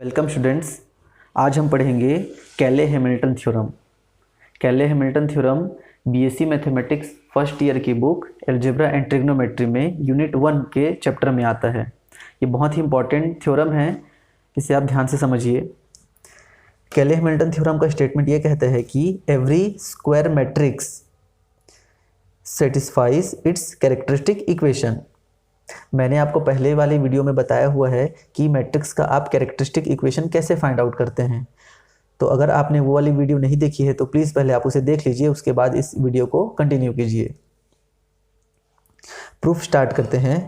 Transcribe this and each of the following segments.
Welcome students. आज हम पढ़ेंगे Cayley Hamilton theorem. Cayley Hamilton theorem BSc mathematics first year की बुक अलजेब्रा एंड ट्रिग्नोमेट्री में यूनिट 1 के चैप्टर में आता है। ये बहुत ही इंपॉर्टेंट थ्योरम है, इसे आप ध्यान से समझिए। कैले-हैमिल्टन थ्योरम का स्टेटमेंट ये कहता है कि every square matrix satisfies its characteristic equation. मैंने आपको पहले वाले वीडियो में बताया हुआ है कि मैट्रिक्स का आप कैरेक्टरिस्टिक इक्वेशन कैसे फाइंड आउट करते हैं। तो अगर आपने वो वाली वीडियो नहीं देखी है तो प्लीज़ पहले आप उसे देख लीजिए, उसके बाद इस वीडियो को कंटिन्यू कीजिए। प्रूफ स्टार्ट करते हैं।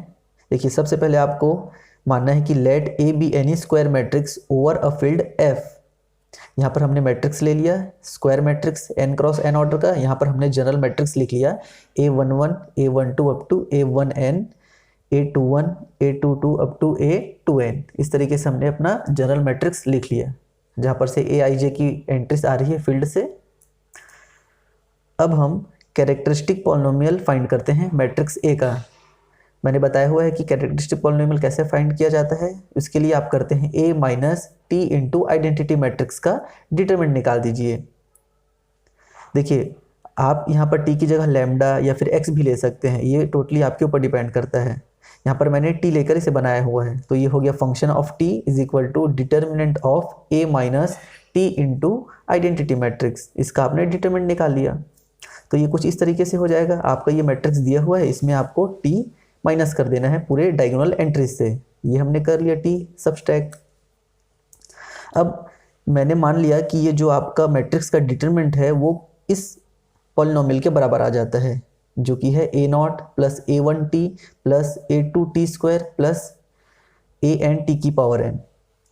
देखिए, सबसे पहले आपको मानना है कि let A be any square matrix over a field F. यहाँ पर हमने मैट्रिक्स ले लिया, square matrix n cross n order का। यहाँ पर हमने जनरल मैट्रिक्स लिख लिया A11 A12 up to A1n A21 A22 up to A2n। इस तरीके से हमने अपना जनरल मैट्रिक्स लिख लिया, जहाँ पर से AIJ की एंट्रीज आ रही है फील्ड से। अब हम कैरेक्टरिस्टिक पॉलिनोमियल फाइंड करते हैं मैट्रिक्स A का। मैंने बताया हुआ है कि कैरेक्टरिस्टिक पॉलिनोमियल कैसे फाइंड किया जाता है। इसके लिए आप करते हैं A minus T into identity matrix का डिटरमिनेंट निकाल दीजिए। देखिए, आप यहाँ पर T की जगह लैम्डा या फिर X भी ले सकते हैं, ये टोटली आपके ऊपर डिपेंड करता है। यहाँ पर मैंने T लेकर इसे बनाया हुआ है, तो ये हो गया function of T is equal to determinant of A minus T into identity matrix. इसका आपने डिटरमिनेंट निकाल लिया, तो ये कुछ इस तरीके से हो जाएगा। आपका ये मैट्रिक्स दिया हुआ है, इसमें आपको T माइनस कर देना है पूरे डायगोनल एंट्रीज से। ये हमने कर लिया T सबस्ट्रैक्ट। अब मैंने मान लिया कि ये जो आपका मैट्रिक्स का डिटरमिनेंट है वो इस पॉलिनोमियल के बराबर आ जाता है, जो कि है A0 plus A1t plus A2t square plus AnT की पावर n,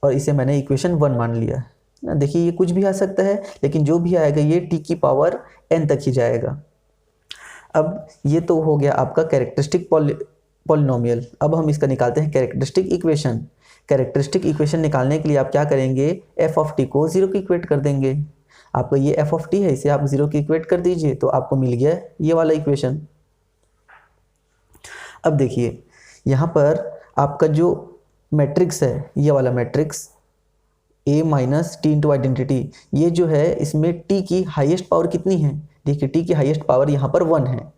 और इसे मैंने इक्वेशन 1 मान लिया ना। देखिए, ये कुछ भी आ सकता है, लेकिन जो भी आएगा ये t की पावर n तक ही जाएगा। अब ये तो हो गया आपका कैरेक्टरिस्टिक पॉलिनोमियल। अब हम इसका निकालते हैं कैरेक्टरिस्टिक इक्वेशन। कैरेक्टरिस्टिक इक्वेशन निकालने के लिए आप क्या करेंगे, f ऑफ t को 0 की इक्वेट कर देंगे। आपका ये f ऑफ t है, इसे आप 0 की इक्वेट कर दीजिए, तो आपको मिल गया ये वाला इक्वेशन। अब देखिए, यहाँ पर आपका जो मैट्रिक्स है, ये वाला matrix A minus T into identity, ये जो है इसमें t की हाईएस्ट पावर कितनी है। देखिए, t की हाईएस्ट पावर यहाँ पर 1 है।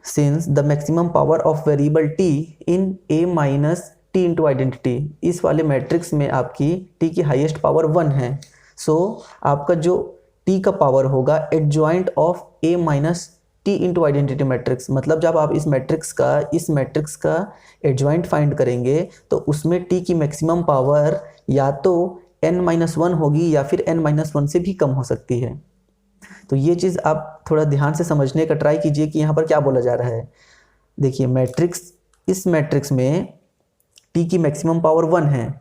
Since the maximum power of variable t in A minus T into identity, इस वाले मैट्रिक्स में आपकी t की हाईएस्ट पावर 1 है। सो आपका जो t का पावर होगा adjoint of A minus T into identity matrix. मतलब जब आप इस मैट्रिक्स का एडजॉइंट फाइंड करेंगे तो उसमें t की मैक्सिमम पावर या तो n-1 होगी या फिर n-1 से भी कम हो सकती है। तो ये चीज़ आप थोड़ा ध्यान से समझने का ट्राई कीजिए कि यहाँ पर क्या बोला जा रहा है। देखिए, इस मैट्रिक्स में t की मैक्सिमम पावर 1 है।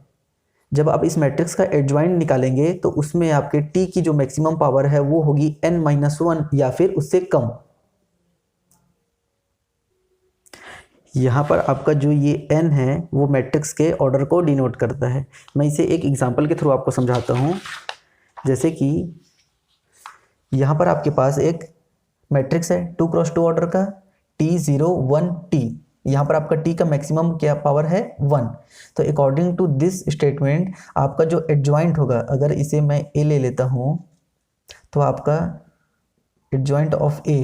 जब आप इस मैट्रिक्स का एडजॉइंट निकालेंगे तो उसमें आपके t की जो मैक्सिमम पावर है वो होगी n-1 या फिर उससे कम। यहाँ पर आपका जो ये n है वो मैट्रिक्स के ऑर्डर को डिनोट करता है। मैं इसे एक एग्जांपल के थ्रू आपको समझाता हूँ। जैसे कि यहाँ पर आपके पास एक मैट्रिक्स है 2 क्रॉस 2 ऑर्डर का T0 1 T। यहाँ पर आपका T का मैक्सिमम क्या पावर है 1। तो अकॉर्डिंग टू दिस स्टेटमेंट आपका जो एडजॉइंट होगा, अगर इसे मैं A ले लेता हूँ तो आपका एडजॉइंट ऑफ A,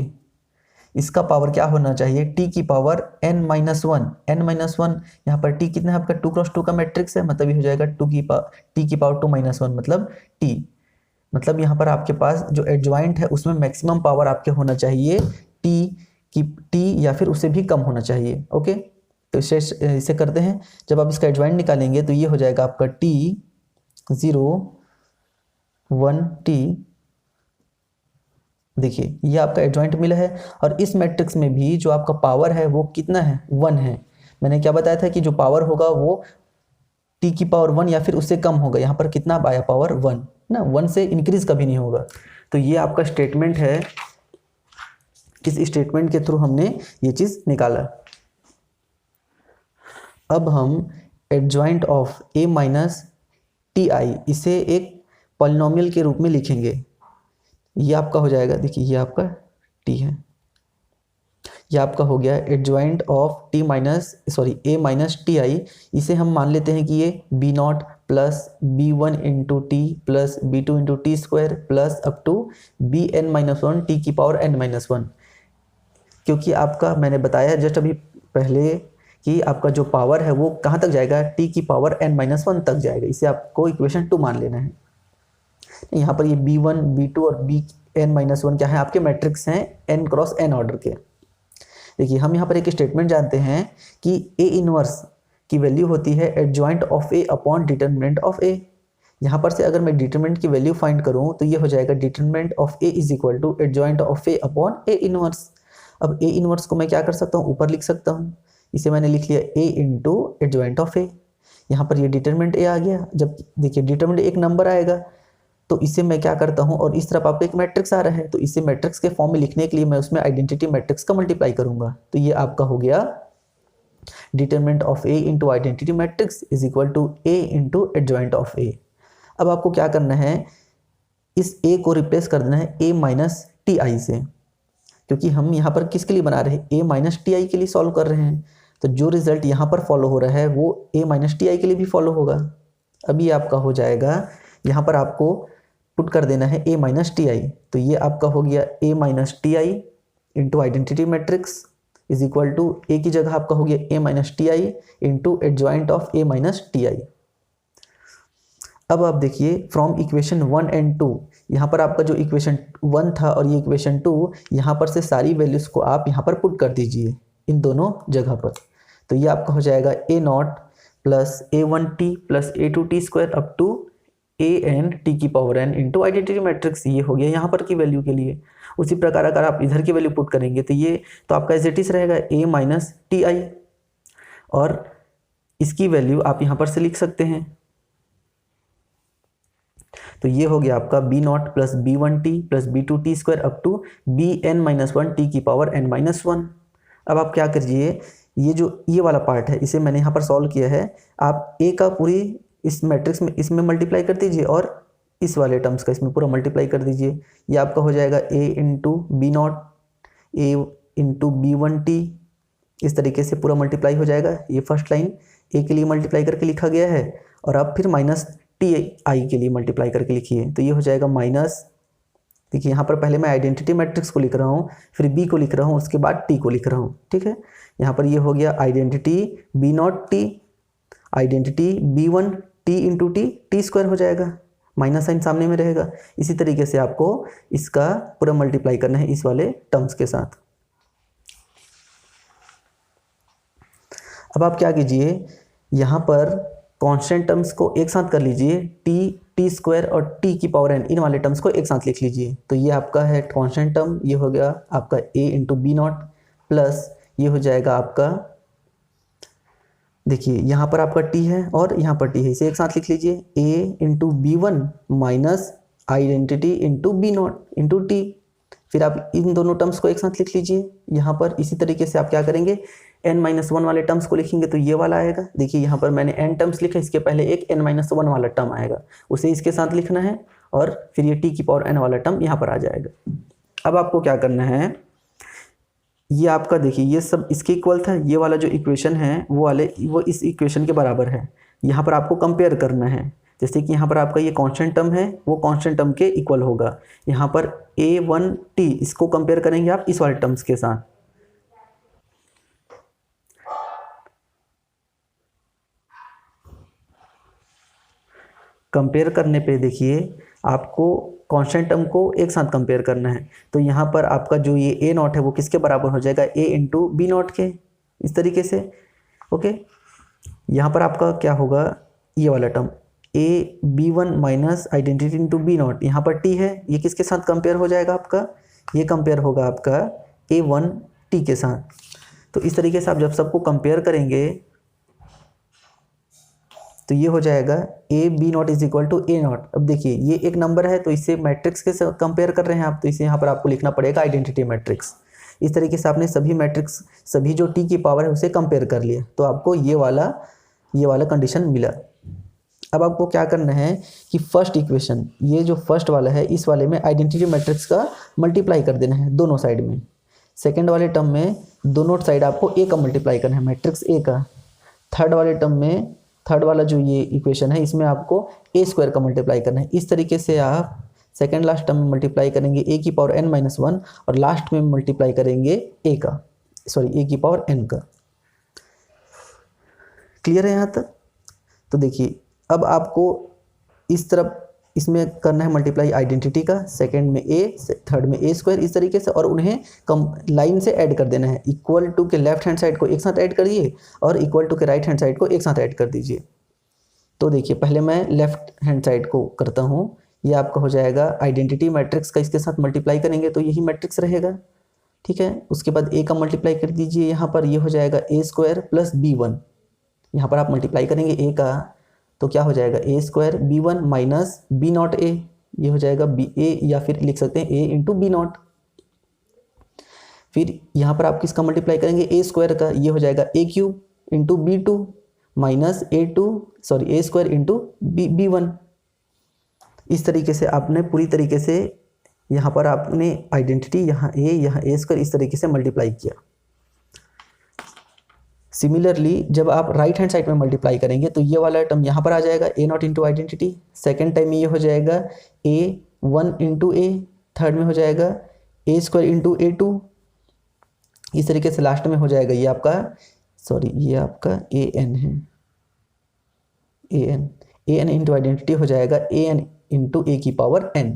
इसका पावर क्या होना चाहिए, t की पावर n-1। n-1 यहाँ पर t कितना है आपका 2 क्रॉस 2 का मैट्रिक्स है, मतलब ये हो जाएगा t की पावर 2-1 मतलब t। मतलब यहाँ पर आपके पास जो एडजॉइंट है उसमें मैक्सिमम पावर आपके होना चाहिए t या फिर उससे भी कम होना चाहिए। ओके, तो इसे करते हैं। जब आप इसका एडजॉइंट निकालेंगे तो ये हो जाएगा आपका T0 1 T। देखिए, ये आपका एडजॉइंट मिला है, और इस मैट्रिक्स में भी जो आपका पावर है वो कितना है 1 है। मैंने क्या बताया था कि जो पावर होगा वो t की पावर 1 या फिर उससे कम होगा। यहाँ पर कितना आया पावर 1 ना, 1 से इंक्रीज कभी नहीं होगा। तो ये आपका स्टेटमेंट है, इस स्टेटमेंट के थ्रू हमने ये चीज़ निकाला। अब हम adjoint of A minus TI इसे एक पॉलिनोमियल के रूप में लिखेंगे। ये आपका हो जाएगा, देखिए ये आपका t है, ये आपका हो गया adjoint of A minus T I. इसे हम मान लेते हैं कि ये B naught plus B one into T plus B two into T square plus up to B n minus one T की पावर एन माइनस वन। क्योंकि आपका मैंने बताया जस्ट अभी पहले कि आपका जो पावर है वो कहाँ तक जाएगा, टी की पावर एन माइनस वन तक जाएगा। इसे आपको इक्वेशन 2 मान लेना है। यहाँ पर ये बी वन बी टू और बी एन माइनस वन क्या है, आपके मैट्रिक्स हैं एन क्रॉस एन ऑर्डर के। देखिए हम यहाँ पर एक स्टेटमेंट जानते हैं कि ए इनवर्स की वैल्यू होती है adjoint of A upon determinant of A. यहाँ पर से अगर मैं डिटरमिनेंट की वैल्यू फाइंड करूँ तो ये हो जाएगा determinant of A is equal to adjoint of A upon A inverse. अब ए इनवर्स को मैं क्या कर सकता हूँ, ऊपर लिख सकता हूँ। इसे मैंने लिख लिया ए इंटू एडजॉइंट ऑफ ए। यहाँ पर ये डिटरमिनेंट ए आ गया। जब देखिए डिटरमिनेंट एक नंबर आएगा तो इसे मैं क्या करता हूँ, और इस तरफ आपको एक मैट्रिक्स आ रहा है तो इसे मैट्रिक्स के फॉर्म में लिखने के लिए मैं उसमें आइडेंटिटी मैट्रिक्स का मल्टीप्लाई करूंगा। तो ये आपका हो गया determinant of A into identity matrix is equal to A into adjoint of A. अब आपको क्या करना है, इस ए को रिप्लेस कर देना है ए माइनस टी आई से, क्योंकि हम यहाँ पर किसके लिए बना रहे हैं, ए माइनस टी आई के लिए सॉल्व कर रहे हैं। तो जो रिजल्ट यहाँ पर फॉलो हो रहा है वो ए माइनस टी आई के लिए भी फॉलो होगा। अभी आपका हो जाएगा, यहाँ पर आपको पुट कर देना है ए माइनस टी आई। तो ये आपका हो गया A minus T I into identity matrix is equal to A की जगह आपका हो गया A minus T I into adjoint of A minus T I. अब आप देखिए फ्रॉम इक्वेशन 1 एंड 2, यहाँ पर आपका जो इक्वेशन 1 था और ये इक्वेशन 2, यहाँ पर से सारी वैल्यूज को आप यहाँ पर पुट कर दीजिए इन दोनों जगह पर। तो ये आपका हो जाएगा A naught plus A one T plus A two T square up to A n T की power n into identity matrix. ये हो गया यहाँ पर की वैल्यू के लिए। उसी प्रकार अगर आप इधर की वैल्यू पुट करेंगे तो ये तो आपका एज इट इज रहेगा ए माइनस टी आई, और इसकी वैल्यू आप यहाँ पर से लिख सकते हैं। तो ये हो गया आपका B naught plus B one T plus B two T square up to B n minus one T की पावर एन माइनस वन। अब आप क्या करिए, ये जो ये वाला पार्ट है इसे मैंने यहाँ पर सॉल्व किया है, आप ए का पूरी इस मैट्रिक्स में इसमें मल्टीप्लाई कर दीजिए और इस वाले टर्म्स का इसमें पूरा मल्टीप्लाई कर दीजिए। ये आपका हो जाएगा A into B naught A into B one T, इस तरीके से पूरा मल्टीप्लाई हो जाएगा। ये फर्स्ट लाइन ए के लिए मल्टीप्लाई करके लिखा गया है, और आप फिर माइनस टी आई के लिए मल्टीप्लाई करके लिखिए। तो ये हो जाएगा माइनस, देखिए यहाँ पर पहले मैं आइडेंटिटी मैट्रिक्स को लिख रहा हूँ, फिर बी को लिख रहा हूँ, उसके बाद टी को लिख रहा हूँ। ठीक है, यहाँ पर ये हो गया identity B naught T identity B one T into T, T square हो जाएगा, माइनस साइन सामने में रहेगा। इसी तरीके से आपको इसका पूरा मल्टीप्लाई करना है इस वाले टर्म्स के साथ। अब आप क्या कीजिए, यहाँ पर कांस्टेंट टर्म्स को एक साथ कर लीजिए, टी स्क्वायर और टी की पावर एन, इन वाले टर्म्स को एक साथ लिख लीजिए। तो ये आपका है कांस्टेंट टर्म, ये हो गया आपका ए इंटू बी नॉट प्लस ये हो जाएगा आपका, देखिए यहाँ पर आपका टी है और यहाँ पर टी है, इसे एक साथ लिख लीजिए A into B one minus identity into B naught into T. फिर आप इन दोनों टर्म्स को एक साथ लिख लीजिए यहाँ पर। इसी तरीके से आप क्या करेंगे, n माइनस वन वाले टर्म्स को लिखेंगे तो ये वाला आएगा। देखिए यहाँ पर मैंने n टर्म्स लिखा, इसके पहले एक n माइनस वन वाला टर्म आएगा, उसे इसके साथ लिखना है, और फिर ये t की पावर n वाला टर्म यहाँ पर आ जाएगा। अब आपको क्या करना है, ये आपका देखिए ये सब इसके इक्वल था, ये वाला जो इक्वेशन है वो इस इक्वेशन के बराबर है। यहाँ पर आपको कंपेयर करना है, जैसे कि यहाँ पर आपका ये कांस्टेंट टर्म है वो कांस्टेंट टर्म के इक्वल होगा। यहाँ पर a1t इसको कंपेयर करेंगे आप इस वाले टर्म्स के साथ। कंपेयर करने पे देखिए आपको कांस्टेंट टर्म को एक साथ कंपेयर करना है। तो यहाँ पर आपका जो ये ए नॉट है वो किसके बराबर हो जाएगा, ए इंटू बी नॉट के, इस तरीके से। ओके, यहाँ पर आपका क्या होगा, ये वाला term A B one minus identity into B naught, यहाँ पर टी है, ये किसके साथ कंपेयर हो जाएगा आपका, ये कंपेयर होगा आपका ए वन टी के साथ। तो इस तरीके से आप जब सबको कंपेयर करेंगे तो ये हो जाएगा A B naught is equal to A naught. अब देखिए ये एक नंबर है तो इससे मैट्रिक्स के कंपेयर कर रहे हैं आप, तो इसे यहाँ पर आपको लिखना पड़ेगा आइडेंटिटी मैट्रिक्स। इस तरीके से आपने सभी मैट्रिक्स, सभी जो टी की पावर है उसे कंपेयर कर लिया, तो आपको ये वाला कंडीशन मिला। अब आपको क्या करना है कि फर्स्ट इक्वेशन, ये जो फर्स्ट वाला है इस वाले में आइडेंटिटी मैट्रिक्स का मल्टीप्लाई कर देना है दोनों साइड में। सेकेंड वाले टर्म में दोनों साइड आपको ए का मल्टीप्लाई करना है, मैट्रिक्स ए का। थर्ड वाले टर्म में, थर्ड वाला जो ये इक्वेशन है, इसमें आपको ए स्क्वायर का मल्टीप्लाई करना है। इस तरीके से आप सेकेंड लास्ट टर्म में मल्टीप्लाई करेंगे ए की पावर n-1 और लास्ट में मल्टीप्लाई करेंगे ए की पावर n का। क्लियर है यहाँ तक? तो देखिए अब आपको इस तरफ इसमें करना है मल्टीप्लाई आइडेंटिटी का, सेकंड में ए, थर्ड में ए स्क्वायर, इस तरीके से, और उन्हें कम लाइन से ऐड कर देना है। इक्वल टू के लेफ्ट हैंड साइड को एक साथ ऐड करिए और इक्वल टू के राइट हैंड साइड को एक साथ ऐड कर दीजिए। तो देखिए पहले मैं लेफ्ट हैंड साइड को करता हूँ, ये आपका हो जाएगा आइडेंटिटी मैट्रिक्स का, इसके साथ मल्टीप्लाई करेंगे तो यही मैट्रिक्स रहेगा, ठीक है। उसके बाद ए का मल्टीप्लाई कर दीजिए, यहाँ पर ये हो जाएगा ए स्क्वायर प्लस b1, यहाँ पर आप मल्टीप्लाई करेंगे ए का तो क्या हो जाएगा A square b1 minus B naught A, ये हो जाएगा बी ए, या फिर लिख सकते हैं ए इंटू बी नॉट। फिर यहाँ पर आप किसका मल्टीप्लाई करेंगे ए स्क्वायर का, ये हो जाएगा ए क्यूब इंटू b2 माइनस ए स्क्वायर इंटू b1। इस तरीके से आपने पूरी तरीके से यहाँ पर आपने आइडेंटिटी यहाँ ए स्क्वायर इस तरीके से मल्टीप्लाई किया। सिमिलरली जब आप राइट हैंड साइड में मल्टीप्लाई करेंगे तो ये वाला टर्म यहाँ पर आ जाएगा A naught into identity, second time में ये हो जाएगा a1 इंटू ए, थर्ड में हो जाएगा ए स्क्वायर इंटू a2, इस तरीके से लास्ट में हो जाएगा ये आपका an है, an इंटू आइडेंटिटी हो जाएगा an इंटू ए की पावर n।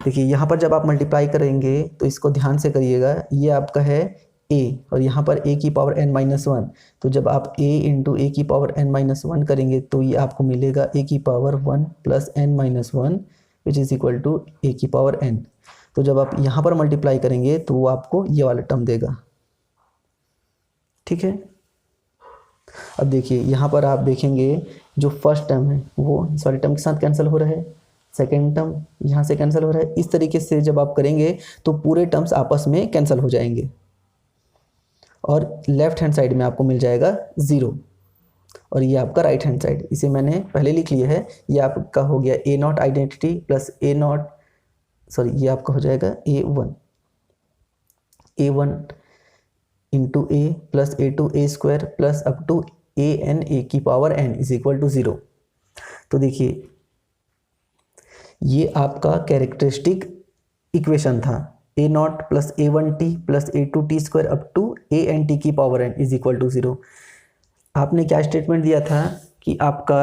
देखिए यहाँ पर जब आप मल्टीप्लाई करेंगे तो इसको ध्यान से करिएगा, ये आपका है a और यहाँ पर a की पावर n-1, तो जब आप a इंटू ए की पावर n-1 करेंगे तो ये आपको मिलेगा a की power 1 plus n-1 which is equal to a की पावर n। तो जब आप यहाँ पर मल्टीप्लाई करेंगे तो वो आपको ये वाला टर्म देगा, ठीक है। अब देखिए यहाँ पर आप देखेंगे जो फर्स्ट टर्म है वो इस वाले टर्म के साथ कैंसिल हो रहा है, सेकेंड टर्म यहाँ से कैंसिल हो रहा है। इस तरीके से जब आप करेंगे तो पूरे टर्म्स आपस में कैंसिल हो जाएंगे और लेफ्ट हैंड साइड में आपको मिल जाएगा 0 और ये आपका राइट हैंड साइड, इसे मैंने पहले लिख लिया है। ये आपका हो गया ए नॉट आइडेंटिटी प्लस ये आपका हो जाएगा a1 into A plus a2 A square plus up to an A की power n is equal to 0। तो देखिए ये आपका कैरेक्टरिस्टिक इक्वेशन था, A naught plus a1t plus a2t square up to an t की power n is equal to 0। आपने क्या statement दिया था कि आपका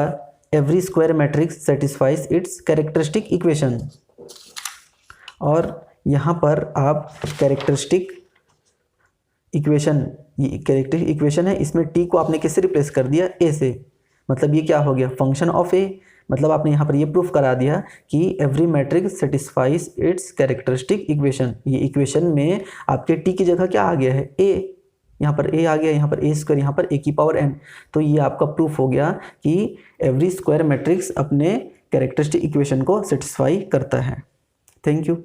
every square matrix satisfies its characteristic equation, और यहाँ पर आप कैरेक्टरिस्टिक इक्वेशन, ये कैरेक्टरिस्टिक इक्वेशन है, इसमें t को आपने किससे रिप्लेस कर दिया, a से। मतलब ये क्या हो गया, फंक्शन ऑफ a। मतलब आपने यहाँ पर ये प्रूफ करा दिया कि every matrix satisfies its characteristic equation. ये इक्वेशन में आपके t की जगह क्या आ गया है, a, यहाँ पर a आ गया, यहाँ पर a स्क्वायर, यहाँ पर a की पावर n। तो ये आपका प्रूफ हो गया कि एवरी स्क्वायर मैट्रिक्स अपने कैरेक्टरिस्टिक इक्वेशन को सेटिस्फाई करता है। Thank you.